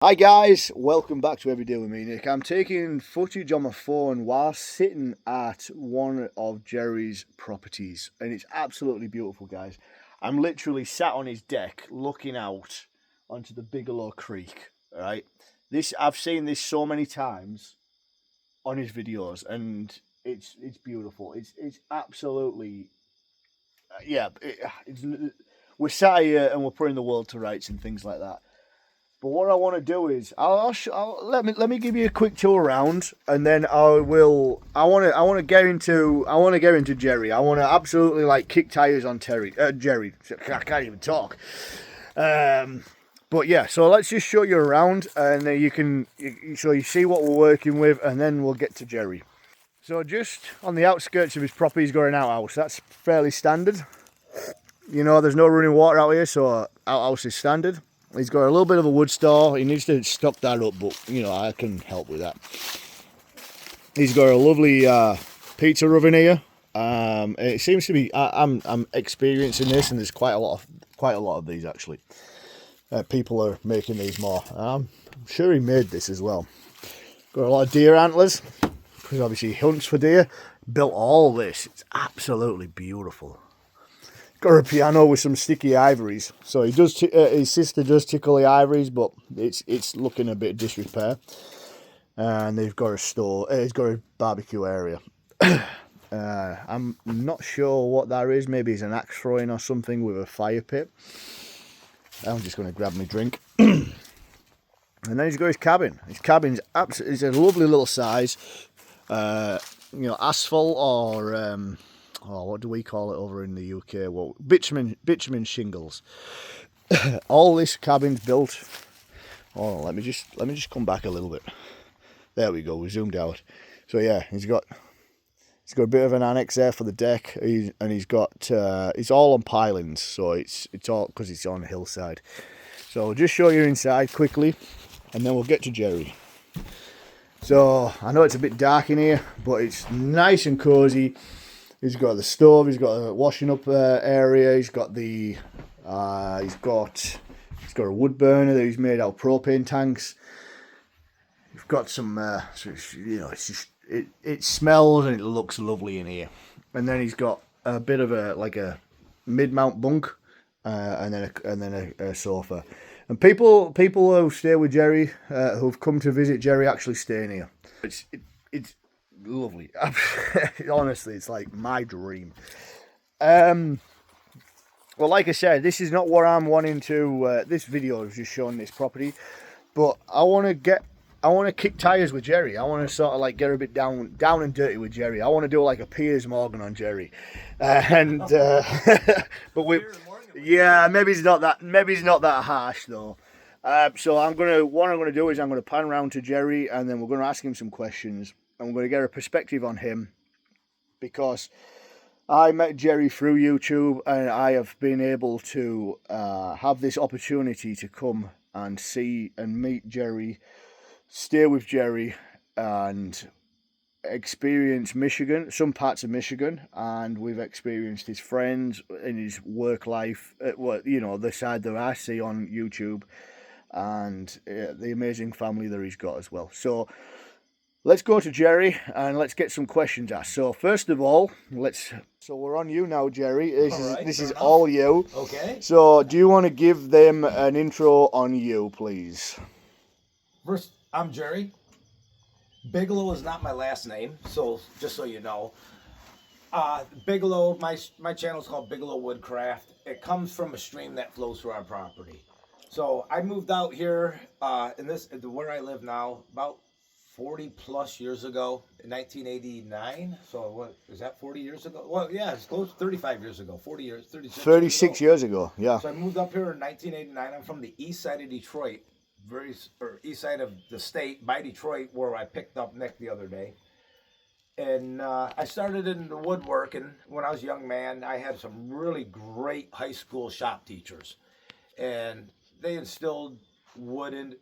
Hi guys, welcome back to Every Day with me, Nick. I'm taking footage on my phone while sitting at one of Jerry's properties, and it's absolutely beautiful, guys. I'm literally sat on his deck looking out onto the Bigelow Creek. Right, I've seen this so many times on his videos, and it's beautiful. It's absolutely we're sat here and we're putting the world to rights and things like that. But what I want to do is, let me give you a quick tour around, and then I want to get into Jerry. I want to absolutely like kick tires on Jerry. I can't even talk. But yeah, so let's just show you around, and then so you see what we're working with, and then we'll get to Jerry. So just on the outskirts of his property, he's got an outhouse. That's fairly standard. You know, there's no running water out here, so outhouse is standard. He's got a little bit of a wood store. He needs to stock that up, but you know, I can help with that. He's got a lovely pizza oven here. It seems to be. I'm experiencing this, and there's quite a lot of these actually. People are making these more. I'm sure he made this as well. Got a lot of deer antlers because obviously he hunts for deer. Built all this. It's absolutely beautiful. Got a piano with some sticky ivories. So he does. His sister does tickle the ivories, but it's looking a bit disrepair. And they've got a store. He's got a barbecue area. I'm not sure what that is.Maybe it's an axe throwing or something with a fire pit. I'm just going to grab my drink. And then he's got his cabin. His cabin's absolutely. It's a lovely little size. Asphalt or. What do we call it over in the UK? Well, bitumen shingles. All this cabin's built. Oh, let me just come back a little bit. There we go. We zoomed out. So yeah, he's got a bit of an annex there for the deck, and he's got it's all on pilings, so it's all because it's on a hillside. So I'll just show you inside quickly, and then we'll get to Jerry. So I know it's a bit dark in here, but it's nice and cozy. He's got the stove. He's got a washing up area. He's got he's got a wood burner that he's made out of propane tanks. You've got some, it smells and it looks lovely in here. And then he's got a bit of a mid-mount bunk, and then a sofa. And people who stay with Jerry, who've come to visit Jerry, actually stay in here. It's lovely. Honestly, it's like my dream. Well, like I said, this is not what I'm wanting to. This video is just showing this property, but I want to kick tires with Jerry. I want to sort of like get a bit down and dirty with Jerry. I want to do like a Piers Morgan on Jerry, but maybe it's not that harsh though. So what I'm gonna do is I'm gonna pan around to Jerry, and then we're gonna ask him some questions, and we're gonna get a perspective on him, because I met Jerry through YouTube, and I have been able to have this opportunity to come and see and meet Jerry, stay with Jerry, and experience Michigan, some parts of Michigan, and we've experienced his friends in his work life, the side that I see on YouTube, and the amazing family that he's got as well. So let's go to Jerry and let's get some questions asked. So first of all, so we're on you now, Jerry. This is all you. Okay. So do you want to give them an intro on you, please? First, I'm Jerry. Bigelow is not my last name, so just so you know. Bigelow, my channel is called Bigelow Woodcraft. It comes from a stream that flows through our property. So I moved out here where I live now about 40 plus years ago, in 1989. So what is that, 40 years ago? Well, yeah, it's close, 35 years ago, 40 years, 36 years ago, yeah. So I moved up here in 1989. I'm from the east side of Detroit, east side of the state by Detroit, where I picked up Nick the other day. And I started in the woodworking when I was a young man. I had some really great high school shop teachers, and they instilled working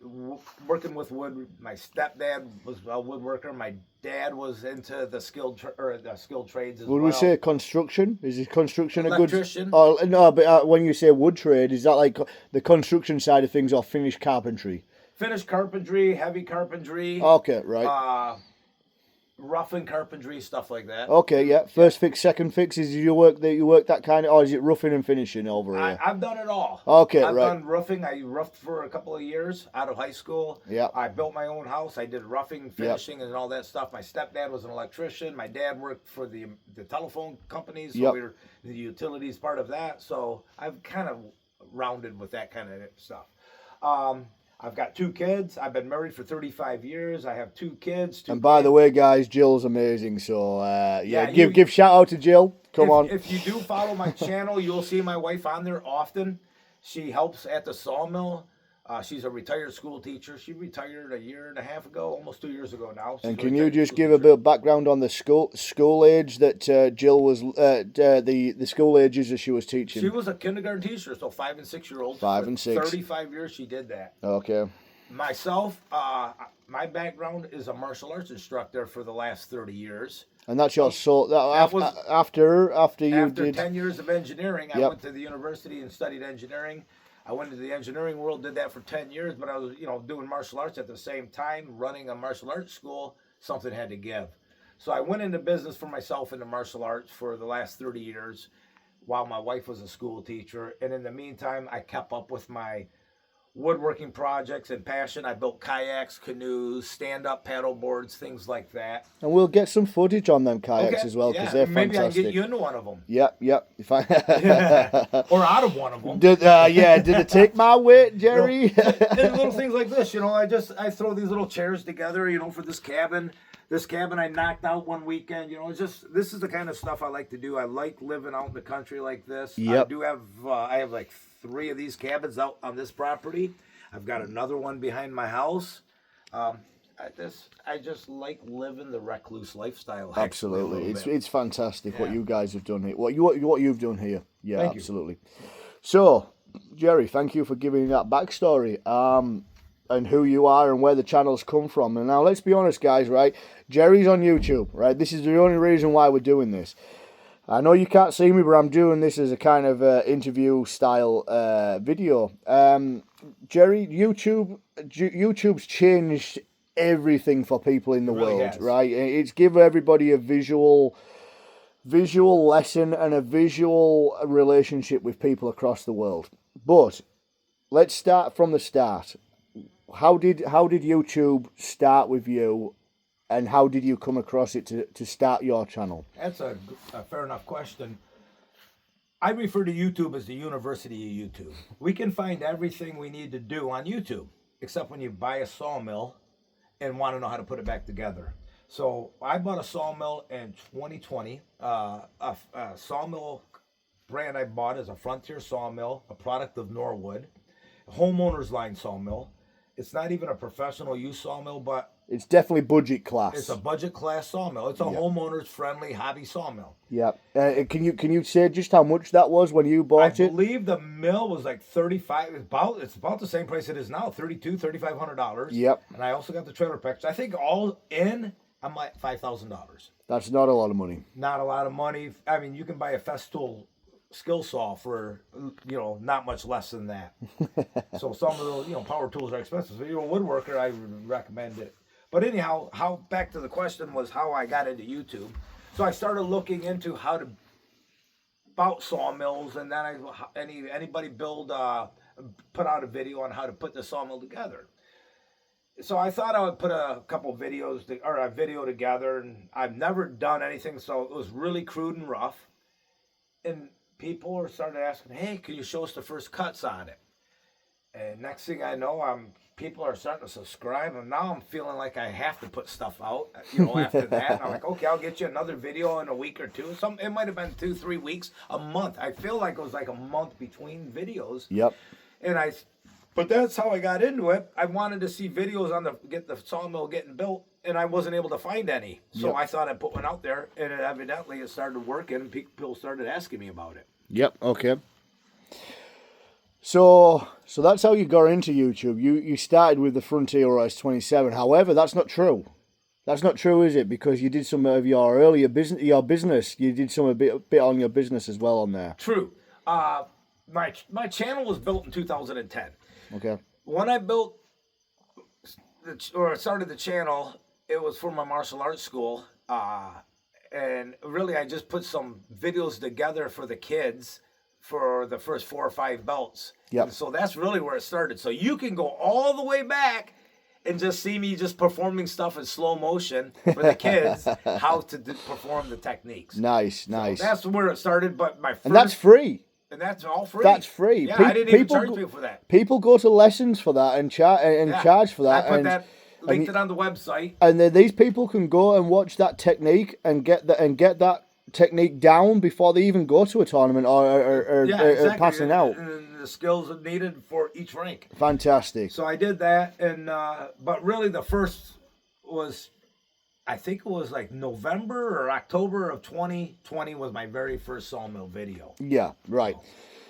with wood. My stepdad was a woodworker. My dad was into the skilled trades as well. Would we say construction? Is construction Electrician? a good? Oh no, but when you say wood trade, is that like the construction side of things or finished carpentry? Finished carpentry, heavy carpentry. Okay, right. Roughing carpentry, stuff like that. Okay, yeah. First fix, second fix. Is you work that kind of, or is it roughing and finishing over here? I've done it all. Okay, I've right. done roofing. I roughed for a couple of years out of high school. Yeah. I built my own house. I did roughing, finishing, and all that stuff. My stepdad was an electrician. My dad worked for the telephone companies. So we were the utilities part of that. So I've kind of rounded with that kind of stuff. I've got 2 kids. I've been married for 35 years. I have 2 kids. And by the way, guys, Jill's amazing. So Yeah, give shout out to Jill. Come on. If you do follow my channel, you'll see my wife on there often. She helps at the sawmill. She's a retired school teacher. She retired a year and a half ago, almost 2 years ago now. And can you just give a bit of background on the school age that Jill was, the school ages that she was teaching? She was a kindergarten teacher, so 5 and 6 year olds. 5 and 6. 35 years she did that. Okay. Myself, my background is a martial arts instructor for the last 30 years. And that's your after 10 years of engineering, I went to the university and studied engineering. I went into the engineering world, did that for 10 years, but I was, doing martial arts at the same time, running a martial arts school. Something had to give. So I went into business for myself in the martial arts for the last 30 years while my wife was a school teacher. And in the meantime, I kept up with my woodworking projects and passion. I built kayaks, canoes, stand-up paddle boards, things like that. And we'll get some footage on them kayaks as well, because they're fantastic. Maybe I can get you into one of them. Yep. If I or out of one of them. Did it take my weight, Jerry? And little things like this, I throw these little chairs together, for this cabin. This cabin I knocked out one weekend. This is the kind of stuff I like to do. I like living out in the country like this. Yep. I have like 3 of these cabins out on this property. I've got another one behind my house. I just like living the recluse lifestyle. Absolutely, it's fantastic what you guys have done here. What you've done here. Yeah, Thank absolutely. You. So, Jerry, thank you for giving that backstory. And who you are and where the channels come from. And now let's be honest, guys, right? Jerry's on YouTube, right? This is the only reason why we're doing this. I know you can't see me, but I'm doing this as a kind of interview style video. Jerry, YouTube's changed everything for people in the world, right? It's given everybody a visual lesson and a visual relationship with people across the world. But let's start from the start. How did YouTube start with you, and how did you come across it to start your channel? That's a fair enough question. I refer to YouTube as the University of YouTube. We can find everything we need to do on YouTube, except when you buy a sawmill and want to know how to put it back together. So I bought a sawmill in 2020. A sawmill brand I bought is a Frontier sawmill, a product of Norwood, a homeowner's line sawmill. It's not even a professional use sawmill, but it's definitely budget class. It's a budget class sawmill. It's a homeowner's friendly hobby sawmill. Yeah. Can you say just how much that was when you bought it? I believe the mill was like $35. It's about the same price it is now, $3,500. Yep. And I also got the trailer package. I think all in, I'm like $5,000. That's not a lot of money. Not a lot of money. I mean, you can buy a Festool skill saw for not much less than that. So some of those power tools are expensive. So you're a woodworker, I would recommend it. But anyhow, back to the question was how I got into YouTube. So I started looking into about sawmills, and then anybody put out a video on how to put the sawmill together. So I thought I would put a couple videos or a video together, and I've never done anything, so it was really crude and rough. And people started asking, "Hey, can you show us the first cuts on it?" And next thing I know, people are starting to subscribe, and now I'm feeling like I have to put stuff out. After that, and I'm like, okay, I'll get you another video in a week or two. It might have been 2-3 weeks, a month. I feel like it was like a month between videos. Yep. But that's how I got into it. I wanted to see videos on the sawmill getting built, and I wasn't able to find any. So I thought I'd put one out there, and it started working, and people started asking me about it. Yep. Okay. So that's how you got into YouTube. You started with the Frontier RS-27. However, that's not true. That's not true, is it? Because you did some of your earlier business. You did some a bit on your business as well on there. True. My channel was built in 2010. Okay. When I built started the channel, it was for my martial arts school. And really, I just put some videos together for the kids for the first 4 or 5 belts. Yep. And so that's really where it started. So you can go all the way back and just see me just performing stuff in slow motion for the kids, how to perform the techniques. Nice. So that's where it started. But my first, and that's free. And that's all free. That's free. Yeah, I didn't even charge people for that. People go to lessons for that and charge for that. I put that. Linked it on the website, and then these people can go and watch that technique and get that technique down before they even go to a tournament or exactly. passing out. And the skills needed for each rank. Fantastic. So I did that, and but really the first was, I think it was like November or October of 2020 was my very first Sawmill video. Yeah, right.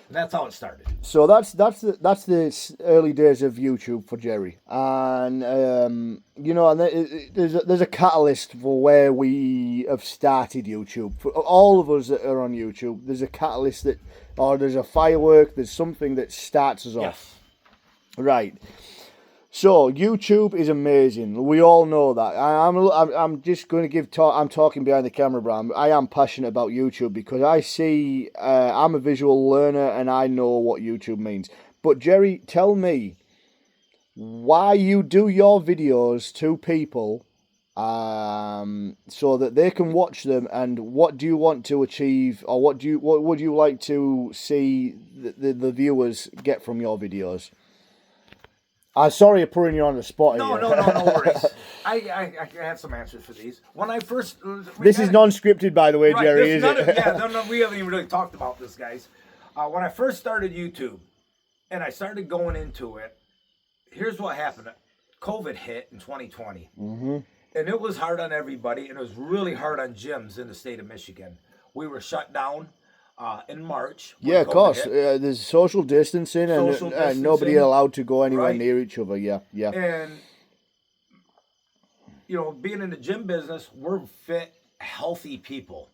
And that's how it started. So that's the early days of YouTube for Jerry, and and there's a catalyst for where we have started YouTube. For all of us that are on YouTube, there's a catalyst there's a firework, there's something that starts us off. Right. So YouTube is amazing. We all know that. I'm just going to give talk. I'm talking behind the camera, but I am passionate about YouTube because I see. I'm a visual learner and I know what YouTube means. But Jerry, tell me why you do your videos to people, so that they can watch them. And what do you want to achieve, or what would you like to see the viewers get from your videos? I'm sorry for putting you on the spot. No worries. I have some answers for these. When I first... This is non-scripted, by the way, right, Jerry, is it? We haven't even really talked about this, guys. When I first started YouTube, and I started going into it, here's what happened. COVID hit in 2020. Mm-hmm. And it was hard on everybody, and it was really hard on gyms in the state of Michigan. We were shut down in March. Yeah, of course. There's social distancing, and nobody allowed to go anywhere near each other. Yeah. And, being in the gym business, we're fit, healthy people.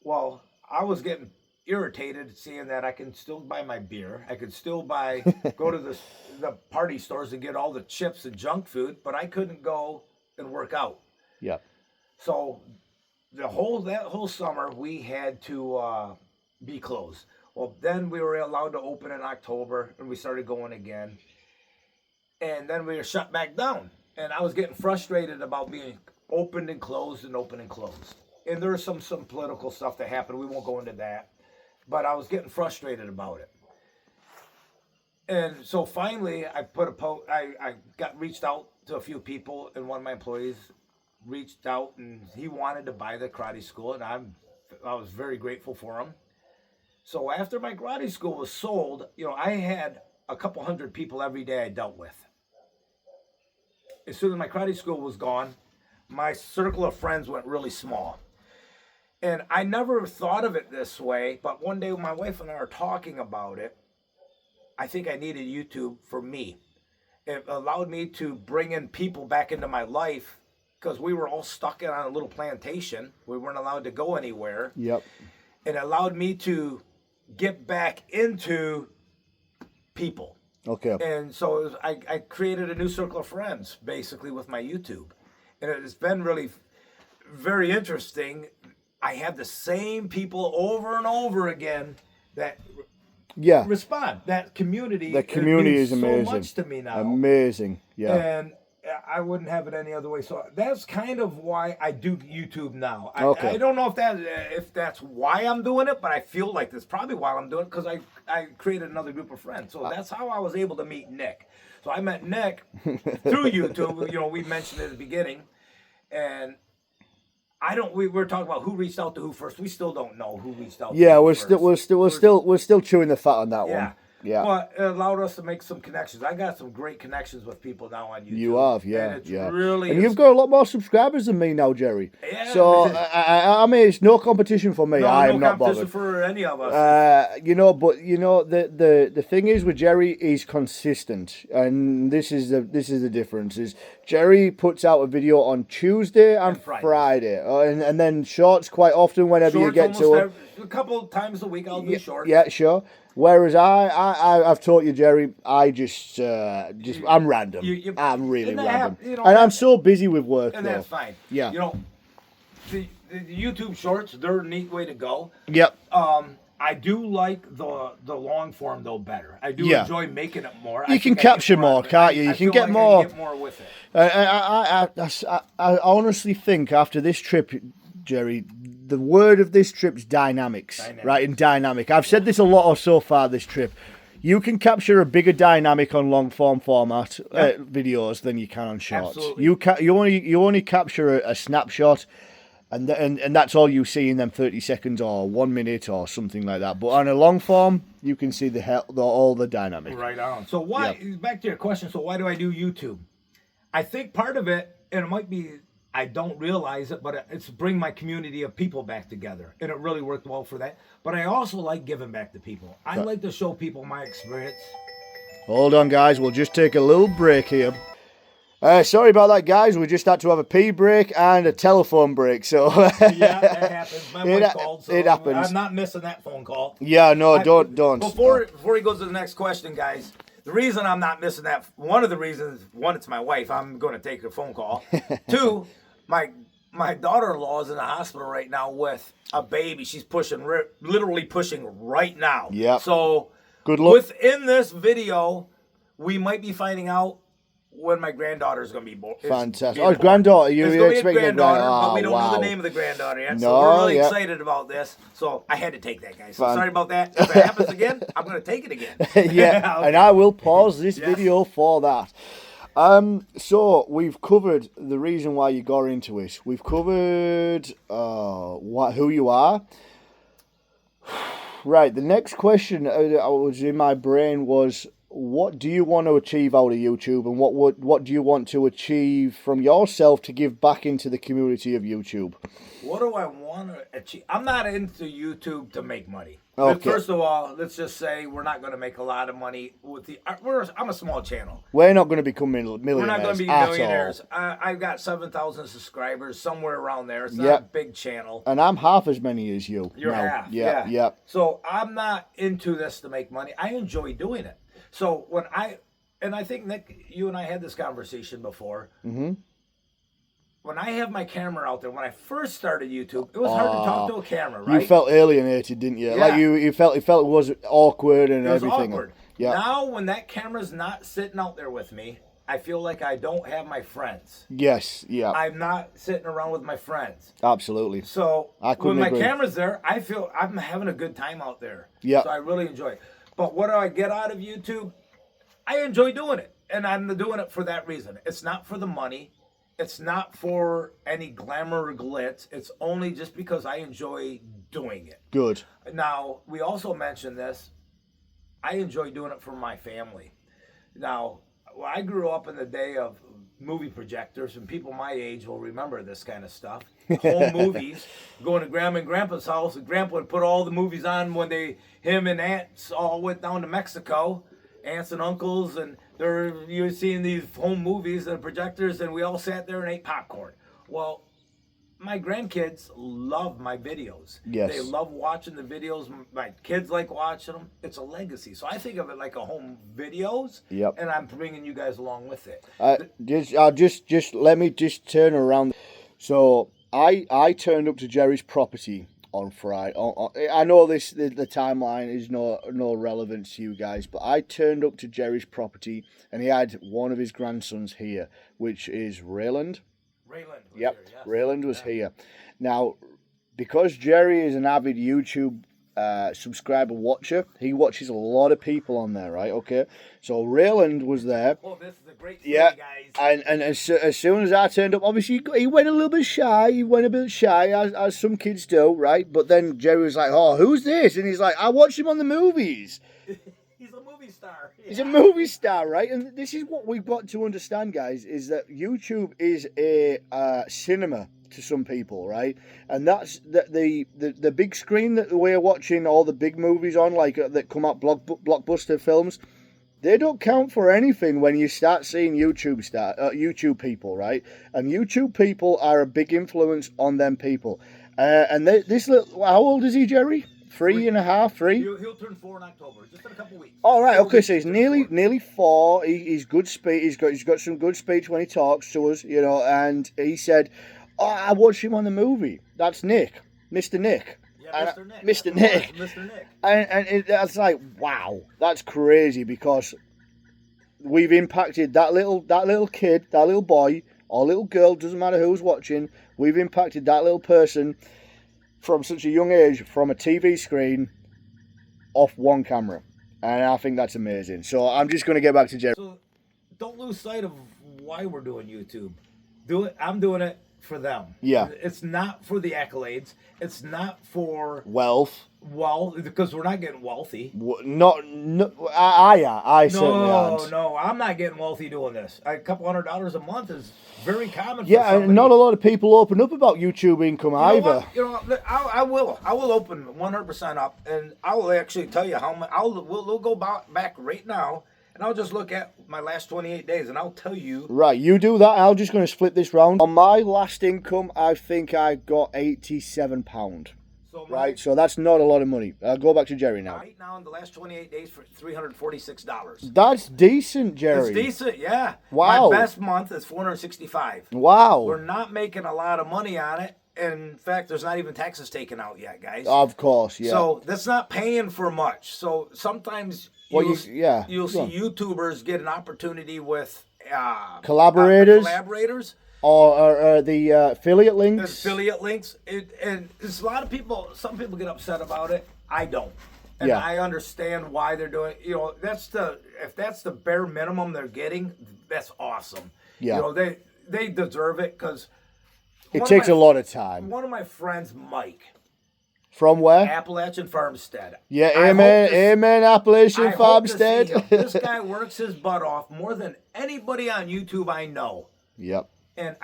Well, I was getting irritated seeing that I can still buy my beer. I could still go to the party stores and get all the chips and junk food, but I couldn't go and work out. Yeah. So that whole summer we had to be closed. Well, then we were allowed to open in October, and we started going again. And then we were shut back down. And I was getting frustrated about being opened and closed and open and closed. And there was some political stuff that happened. We won't go into that. But I was getting frustrated about it. And so finally, I put a post. I reached out to a few people, and one of my employees reached out, and he wanted to buy the karate school, and I was very grateful for him. So after my karate school was sold, I had a couple hundred people every day I dealt with. As soon as my karate school was gone, my circle of friends went really small. And I never thought of it this way, but one day my wife and I were talking about it. I think I needed YouTube for me. It allowed me to bring in people back into my life, because we were all stuck on a little plantation. We weren't allowed to go anywhere. Yep. It allowed me to get back into people. Okay. And so I created a new circle of friends, basically, with my YouTube. And it's been really very interesting. I have the same people over and over again that respond. That community is amazing. So much to me now. Amazing. Yeah. And I wouldn't have it any other way. So that's kind of why I do YouTube now. I don't know if that's why I'm doing it, but I feel like that's probably why I'm doing it, because I created another group of friends. So that's how I was able to meet Nick. So I met Nick through YouTube. We mentioned it at the beginning, and we were talking about who reached out to who first. We still don't know who reached out. Yeah, to we're who still chewing the fat on that one. Yeah. But it allowed us to make some connections. I got some great connections with people now on YouTube. You have, yeah. And it's really... And you've got a lot more subscribers than me now, Jerry. Yeah. So, I mean, it's no competition for me. I am not bothered. No competition for any of us. The thing is with Jerry, he's consistent. And this is the difference. Is Jerry puts out a video on Tuesday and Friday. And then shorts quite often whenever you get to it. a couple times a week I'll do shorts. Yeah, sure. Whereas I've taught you, Jerry. I just I'm random. I'm really random, and I'm so busy with work. And that's fine. Yeah. The YouTube shorts, they're a neat way to go. Yep. I do like the long form though better. I do enjoy making it more. You can capture more, can't you? You can get more. I can get more with it. I honestly think after this trip, Jerry, the word of this trip is dynamics, right? And dynamic. I've said this a lot so far this trip. You can capture a bigger dynamic on long form format videos than you can on shorts. Absolutely. You only capture a snapshot. And that's all you see in them 30 seconds or 1 minute or something like that. But on a long form, you can see all the dynamic. Right on. So back to your question, so why do I do YouTube? I think part of it, and it might be, I don't realize it, but it's bring my community of people back together. And it really worked well for that. But I also like giving back to people. I like to show people my experience. Hold on, guys. We'll just take a little break here. Sorry about that, guys. We just had to have a pee break and a telephone break. So yeah, that happens. My wife called, so it happens. I'm not missing that phone call. Yeah, no, don't. Before he goes to the next question, guys, the reason I'm not missing that, one of the reasons, one, it's my wife. I'm going to take her phone call. Two, my daughter-in-law is in the hospital right now with a baby. She's literally pushing right now. Yeah. So good luck. Within this video, we might be finding out when my granddaughter is going to be born. Fantastic. Oh, granddaughter. You're expecting a granddaughter. But we don't know the name of the granddaughter yet. So we're really excited about this. So I had to take that, guys. So sorry about that. If it happens again, I'm going to take it again. Yeah, okay. And I will pause this video for that. So we've covered the reason why you got into it. We've covered who you are. Right. The next question that was in my brain was, what do you want to achieve out of YouTube, and what do you want to achieve from yourself to give back into the community of YouTube? What do I want to achieve? I'm not into YouTube to make money. Okay. First of all, let's just say we're not going to make a lot of money with I'm a small channel. We're not going to become millionaires. We're not going to be millionaires. I've got 7,000 subscribers, somewhere around there. It's not a big channel. And I'm half as many as you. You're half. Yeah. So I'm not into this to make money. I enjoy doing it. So I think, Nick, you and I had this conversation before. Mm-hmm. When I have my camera out there, when I first started YouTube, it was hard to talk to a camera, right? You felt alienated, didn't you? Yeah. Like you felt it was awkward and everything. It was awkward. Yeah. Now, when that camera's not sitting out there with me, I feel like I don't have my friends. Yes, yeah. I'm not sitting around with my friends. Absolutely. So when my camera's there, I feel I'm having a good time out there. Yeah. So I really enjoy it. But what do I get out of YouTube? I enjoy doing it. And I'm doing it for that reason. It's not for the money. It's not for any glamour or glitz. It's only just because I enjoy doing it. Good. Now, we also mentioned this. I enjoy doing it for my family. Now, I grew up in the day of movie projectors, and people my age will remember this kind of stuff. Home movies, going to Grandma and Grandpa's house, and Grandpa would put all the movies on when him and aunts all went down to Mexico, aunts and uncles, and you're seeing these home movies and projectors, and we all sat there and ate popcorn. Well, my grandkids love my videos. Yes. They love watching the videos. My kids like watching them. It's a legacy. So I think of it like a home videos. Yep. And I'm bringing you guys along with it. Just let me just turn around. So I turned up to Jerry's property on Friday. I know the timeline is no relevance to you guys, but I turned up to Jerry's property and he had one of his grandsons here, which is Rayland. Rayland was here. Now, because Jerry is an avid YouTube subscriber watcher, he watches a lot of people on there, right? Okay, so Rayland was there. Oh, this is a great story, guys. And as soon as I turned up, obviously he went a little bit shy. He went a bit shy, as some kids do, right? But then Jerry was like, "Oh, who's this?" And he's like, "I watch him on the movies." He's a movie star. Yeah. He's a movie star, right? And this is what we've got to understand, guys, is that YouTube is a cinema to some people, right? And that's the big screen that we're watching all the big movies on, like that come out blockbuster films. They don't count for anything when you start seeing YouTube people, right? And YouTube people are a big influence on them people. And this little, how old is he, Jerry? 3 and a half, 3. He'll turn 4 in October, just in a couple weeks. All right, okay, so he's Turn nearly 4. He's good speech. He's got some good speech when he talks to us, you know. And he said, "Oh, I watched him on the movie. That's Nick, Mr. Nick." Yeah, Mr. Nick. Mr. Nick. Mr. Nick. And that's like, wow, that's crazy, because we've impacted that little kid, that little boy or little girl, doesn't matter who's watching. We've impacted that little person from such a young age, from a TV screen, off one camera. And I think that's amazing. So I'm just going to get back to Jerry. So don't lose sight of why we're doing YouTube. Do it. I'm doing it for them. Yeah. It's not for the accolades. It's not for Wealth. because we're not getting wealthy. I certainly aren't. No, I'm not getting wealthy doing this. A couple $100 a month is very common. Yeah, for and not a lot of people open up about YouTube income either. I will open 100% up, and I will actually tell you how much. We'll go back right now, and I'll just look at my last 28 days, and I'll tell you. Right, you do that. I'm just going to split this round. On my last income, I think I got £87. Right, so that's not a lot of money. I'll go back to Jerry now. Right now, in the last 28 days, for $346. That's decent, Jerry. It's decent, yeah. Wow. My best month is $465. Wow. We're not making a lot of money on it. In fact, there's not even taxes taken out yet, guys. Of course, yeah. So that's not paying for much. So sometimes you'll see YouTubers get an opportunity with collaborators. Or the affiliate links. Affiliate links. And there's a lot of people, some people get upset about it. I don't. And Yeah. I understand why they're doing it. You know, if that's the bare minimum they're getting, that's awesome. Yeah. You know, they deserve it, because it takes a lot of time. One of my friends, Mike. From where? Appalachian Farmstead. Yeah, amen, Appalachian Farmstead. This guy works his butt off more than anybody on YouTube I know. Yep. And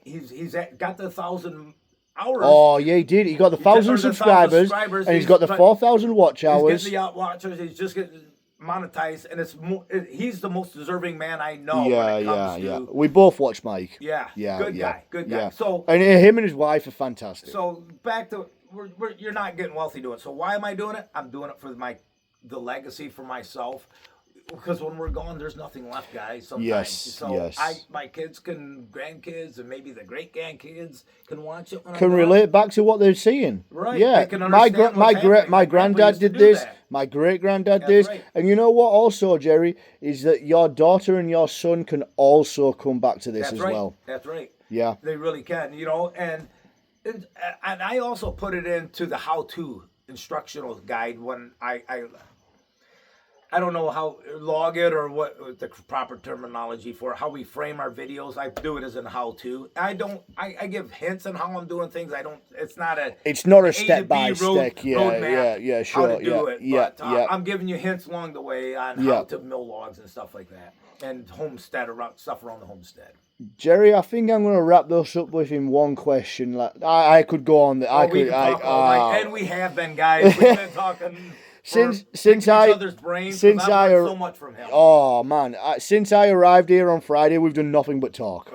he's got the 1,000 hours. Oh yeah, he did. He got the 1,000 subscribers, and he's got the 4,000 watch hours. He's getting the watchers. He's just getting monetized, and he's the most deserving man I know. Yeah. We both watch Mike. Yeah. Good guy. Yeah. So and him and his wife are fantastic. So back to you're not getting wealthy doing it. So why am I doing it? I'm doing it for the legacy for myself. Because when we're gone, there's nothing left, guys. Sometimes. Yes. My kids grandkids, and maybe the great grandkids can watch it. Can relate back to what they're seeing. Right. Yeah. They can understand my granddad did this. That. My great granddad did. Right. And you know what? Also, Jerry, is that your daughter and your son can also come back to this well. That's right. Yeah. They really can. You know, and I also put it into the how-to instructional guide when I don't know how log it or what the proper terminology for how we frame our videos. I do it as a how-to. I give hints on how I'm doing things. It's not a step by step. Yeah, sure. How to do it. Yeah. I'm giving you hints along the way on how to mill logs and stuff like that, and stuff around the homestead. Jerry, I think I'm going to wrap this up with him one question. Like I could go on. And we have been, guys. We've been talking. Since I learned so much from him. Oh man, since I arrived here on Friday, we've done nothing but talk.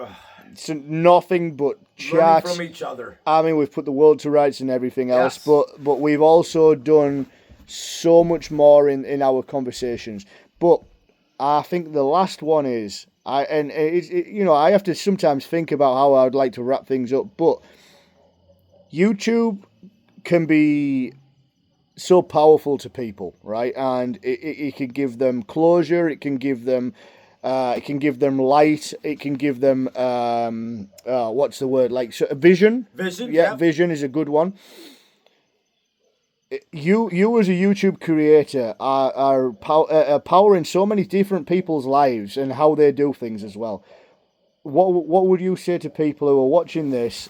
So nothing but chat from each other. I mean, we've put the world to rights and everything else, but we've also done so much more in our conversations. But I think the last one is I have to sometimes think about how I'd like to wrap things up. But YouTube can be so powerful to people, right? And it can give them closure. It can give them light. It can give them what's the word? Like vision. Vision. Yeah, vision is a good one. You as a YouTube creator are powering so many different people's lives and how they do things as well. What would you say to people who are watching this?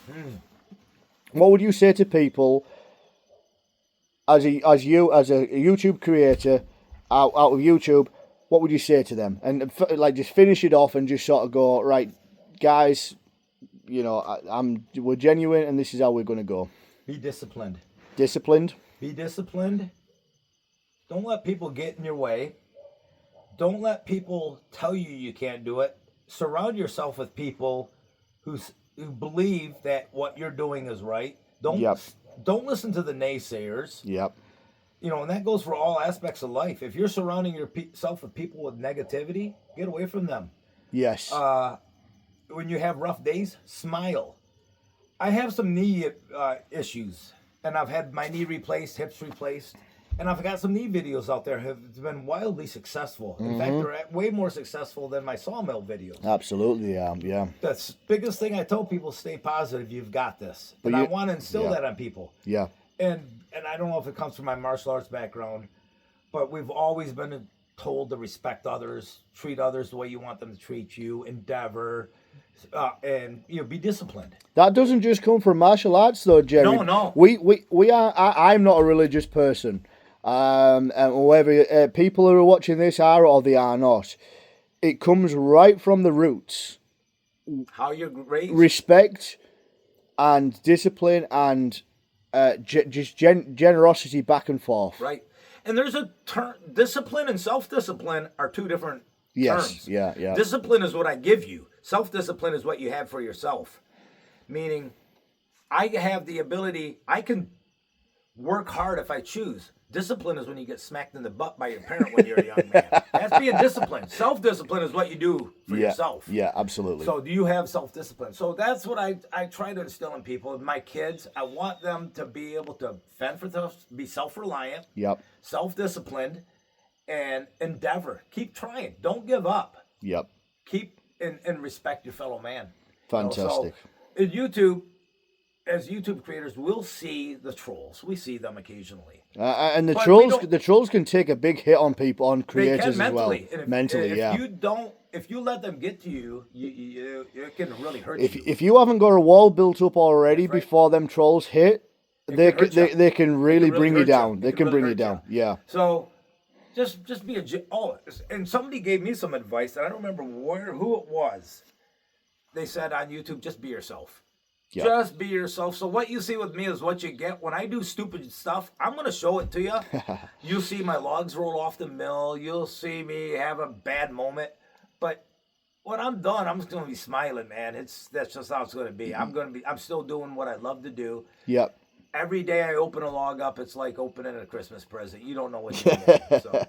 What would you say to people? As a YouTube creator out of YouTube, what would you say to them? And just finish it off and just sort of go, right, guys, we're genuine and this is how we're going to go. Be disciplined. Disciplined? Be disciplined. Don't let people get in your way. Don't let people tell you can't do it. Surround yourself with people who believe that what you're doing is right. Don't listen to the naysayers. Yep. You know, and that goes for all aspects of life. If you're surrounding yourself with people with negativity, get away from them. Yes. When you have rough days, smile. I have some knee issues, and I've had my knee replaced, hips replaced, and I've got some knee videos out there have been wildly successful. In fact, they're way more successful than my sawmill videos. Absolutely, yeah. The biggest thing I tell people: stay positive. You've got this, and I want to instill that on people. Yeah. And I don't know if it comes from my martial arts background, but we've always been told to respect others, treat others the way you want them to treat you, endeavor. And be disciplined. That doesn't just come from martial arts, though, Jerry. No. We are. I'm not a religious person. And whether people who are watching this are or they are not, it comes right from the roots. How you're raised, respect, and discipline, and just generosity back and forth. Right. And there's a term. Discipline and self-discipline are two different terms. Yeah. Discipline is what I give you. Self-discipline is what you have for yourself. Meaning, I have the ability, I can work hard if I choose. Discipline is when you get smacked in the butt by your parent when you're a young man. That's being disciplined. Self-discipline is what you do for yourself. Yeah, absolutely. So do you have self-discipline? So that's what I try to instill in people. My kids, I want them to be able to fend for themselves, be self-reliant, self-disciplined, and endeavor. Keep trying. Don't give up. Keep and respect your fellow man. Fantastic. So in YouTube, as YouTube creators, we'll see the trolls. We see them occasionally. And the trolls can take a big hit on people, on creators as well. Mentally, if you let them get to you, it can really hurt you. If you haven't got a wall built up already before them trolls hit, they can really bring you down. They can bring you down. Yeah. So just be and somebody gave me some advice, and I don't remember who it was. They said on YouTube, just be yourself. Yeah. Just be yourself. So what you see with me is what you get. When I do stupid stuff, I'm going to show it to you. You'll see my logs roll off the mill. You'll see me have a bad moment. But when I'm done, I'm just going to be smiling, man. That's just how it's going to be. I'm still doing what I love to do. Yep. Every day I open a log up, it's like opening a Christmas present. You don't know what you're getting. So,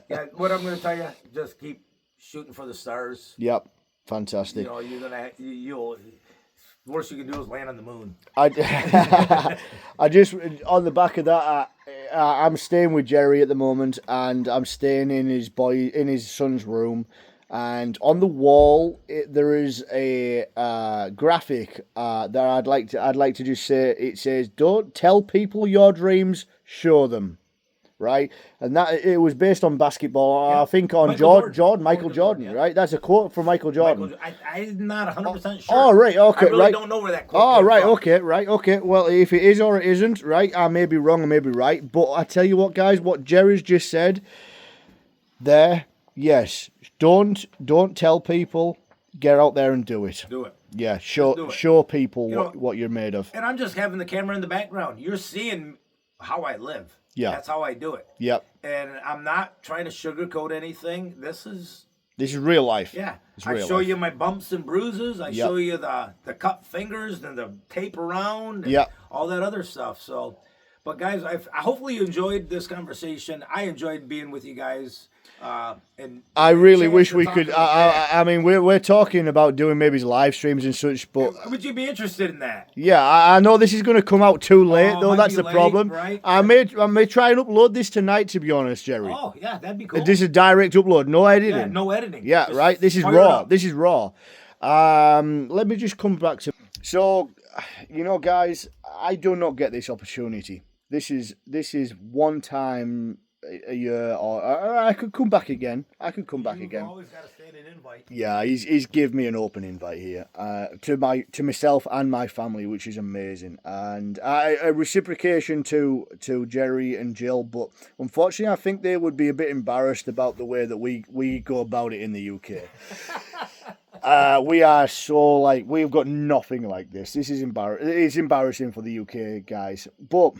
yeah, what I'm going to tell you, just keep shooting for the stars. Yep. Fantastic. You'll the worst you can do is land on the moon. I just, on the back of that, I'm staying with Jerry at the moment, and I'm staying in his son's room, and on the wall there is a graphic that I'd like to just say. It says, "Don't tell people your dreams, show them." Right, and that it was based on basketball. Yeah. I think on Michael Jordan. Yeah. Right, that's a quote from Michael Jordan. I'm not 100% sure. Oh, right, okay, I really don't know where that quote came from. Okay. Well, if it is or it isn't, right, I may be wrong, I may be right. But I tell you what, guys, what Jerry's just said there, yes, don't tell people. Get out there and do it. Do it. Yeah, show people what you're made of. And I'm just having the camera in the background. You're seeing how I live. Yeah. That's how I do it. Yep. And I'm not trying to sugarcoat anything. This is real life. Yeah. I show you my bumps and bruises. I show you the cut fingers and the tape around and all that other stuff. So, but guys, hopefully you enjoyed this conversation. I enjoyed being with you guys. And I really wish we could. I mean, we're talking about doing maybe live streams and such, but would you be interested in that? Yeah, I know this is going to come out too late, though. That's the problem. Right? I may try and upload this tonight. To be honest, Jerry. Oh yeah, that'd be cool. This is direct upload, no editing. Yeah, no editing. Yeah, just right. This is raw. This is raw. Let me just come back to. So, guys, I do not get this opportunity. This is one time a year, or I could come back again. You've always got to stay in an invite. Yeah, he's give me an open invite here to myself and my family, which is amazing, and a reciprocation to Jerry and Jill. But unfortunately, I think they would be a bit embarrassed about the way that we go about it in the UK. We are so we've got nothing like this. This is It's embarrassing for the UK guys, but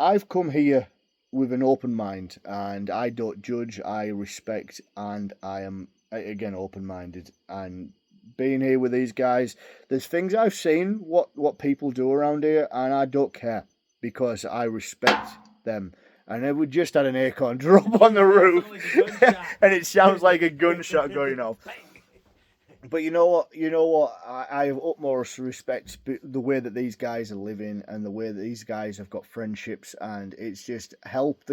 I've come here with an open mind, and I don't judge. I respect, and I am again open-minded. And being here with these guys, there's things I've seen what people do around here, and I don't care. because I respect them. And then we just had an acorn drop on the roof, and it sounds like a gunshot going off. But you know what? I have utmost respect the way that these guys are living and the way that these guys have got friendships, and it's just help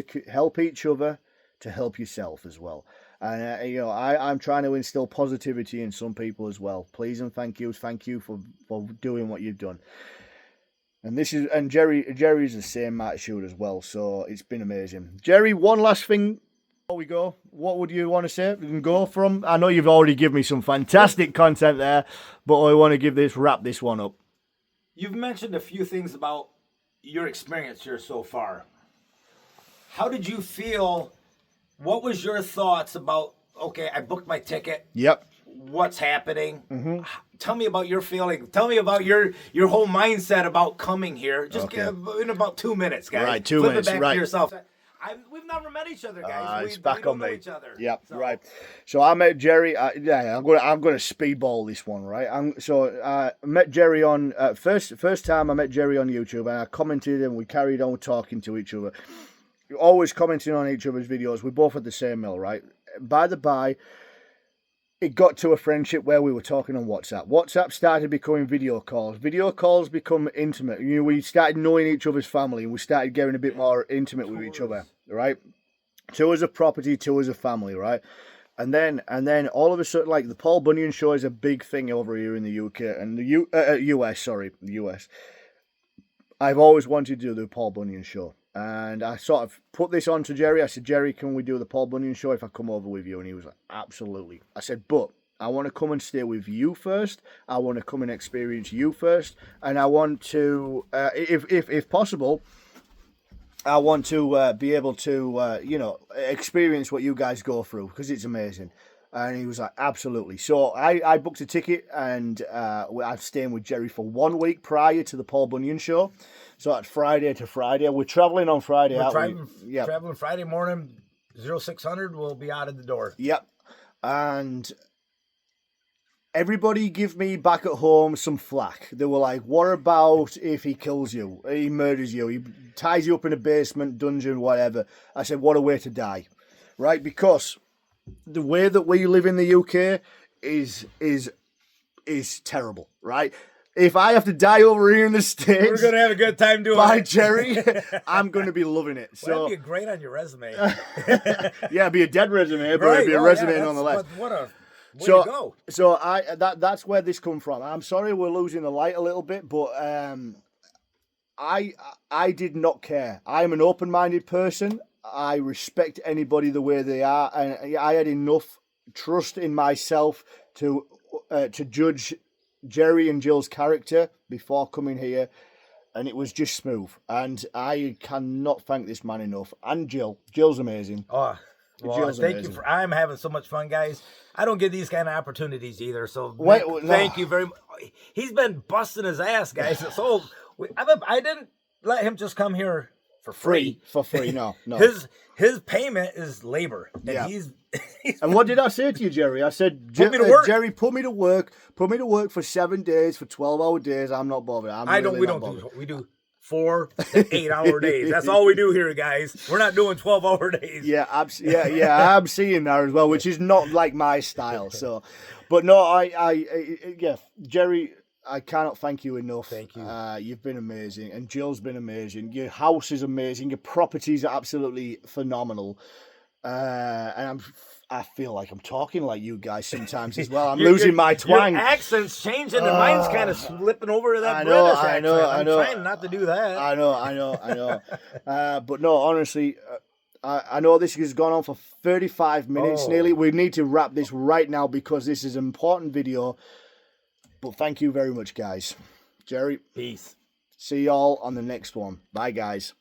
each other to help yourself as well. And I'm trying to instill positivity in some people as well. Please and thank you for doing what you've done. And Jerry's the same attitude as well, so it's been amazing. Jerry, one last thing before we go, what would you want to say? We can go from. I know you've already given me some fantastic content there, but I want to wrap this one up. You've mentioned a few things about your experience here so far. How did you feel? What was your thoughts about? Okay, I booked my ticket. Yep. What's happening? Mm-hmm. Tell me about your feeling. Tell me about your whole mindset about coming here. Just in about 2 minutes, guys. Right, 2 minutes. It back right. to yourself. We've never met each other, guys. It's back we don't on know me. each other. Yep, so. right. So I met Jerry. I'm going to speedball this one, right? I met Jerry on first time I met Jerry on YouTube, and I commented, and we carried on talking to each other. Always commenting on each other's videos. We both had the same mill, right? By the by, it got to a friendship where we were talking on WhatsApp. WhatsApp started becoming video calls. Video calls become intimate. We started knowing each other's family, and we started getting a bit more intimate with each other, right? Tours of property, tours of family, right? And then all of a sudden, like the Paul Bunyan show is a big thing over here in the UK and the US. I've always wanted to do the Paul Bunyan show. And I sort of put this on to Jerry. I said, Jerry, can we do the Paul Bunyan show if I come over with you? And he was like, absolutely. I said, but I want to come and stay with you first. I want to come and experience you first. And I want to, if possible, I want to be able to, experience what you guys go through because it's amazing. And he was like, absolutely. So I booked a ticket and I'm staying with Jerry for 1 week prior to the Paul Bunyan show. So that's Friday to Friday. We're traveling on Friday. Traveling Friday morning, 0600, we'll be out of the door. Yep. And everybody give me back at home some flack. They were like, what about if he kills you? He murders you. He ties you up in a basement, dungeon, whatever. I said, what a way to die. Right? Because the way that we live in the UK is terrible, right? If I have to die over here in the States, we're gonna have a good time doing by it. Jerry, I'm gonna be loving it. So that'd be great on your resume. Yeah, it'd be a dead resume, but it'd be a resume nonetheless. What a way to go. So that's where this come from. I'm sorry we're losing the light a little bit, but I did not care. I'm an open-minded person. I respect anybody the way they are, and I had enough trust in myself to judge Jerry and Jill's character before coming here, and it was just smooth. And I cannot thank this man enough. And Jill. Jill's amazing. Oh, well, Jill's thank amazing. you I'm having so much fun, guys. I don't get these kind of opportunities either. So thank you very much. He's been busting his ass, guys. So I didn't let him just come here for free. For free, no. His payment is labor, and Yeah. he's And what did I say to you, Jerry? I said, Put me to work. Jerry, put me to work for 7 days, for 12-hour days. I'm not bothered. We do 4 to 8-hour days. That's all we do here, guys. We're not doing 12-hour days. Yeah, I'm seeing that as well, which is not like my style. So, but no, Jerry, I cannot thank you enough. Thank you. You've been amazing, and Jill's been amazing. Your house is amazing. Your properties are absolutely phenomenal. And I feel like I'm talking like you guys sometimes as well. I'm losing my twang. Your accent's changing, and mine's kind of slipping over to that British accent. I know. I'm trying not to do that. I know. But no, honestly, I know this has gone on for 35 minutes nearly. We need to wrap this right now because this is an important video. But thank you very much, guys. Jerry. Peace. See y'all on the next one. Bye, guys.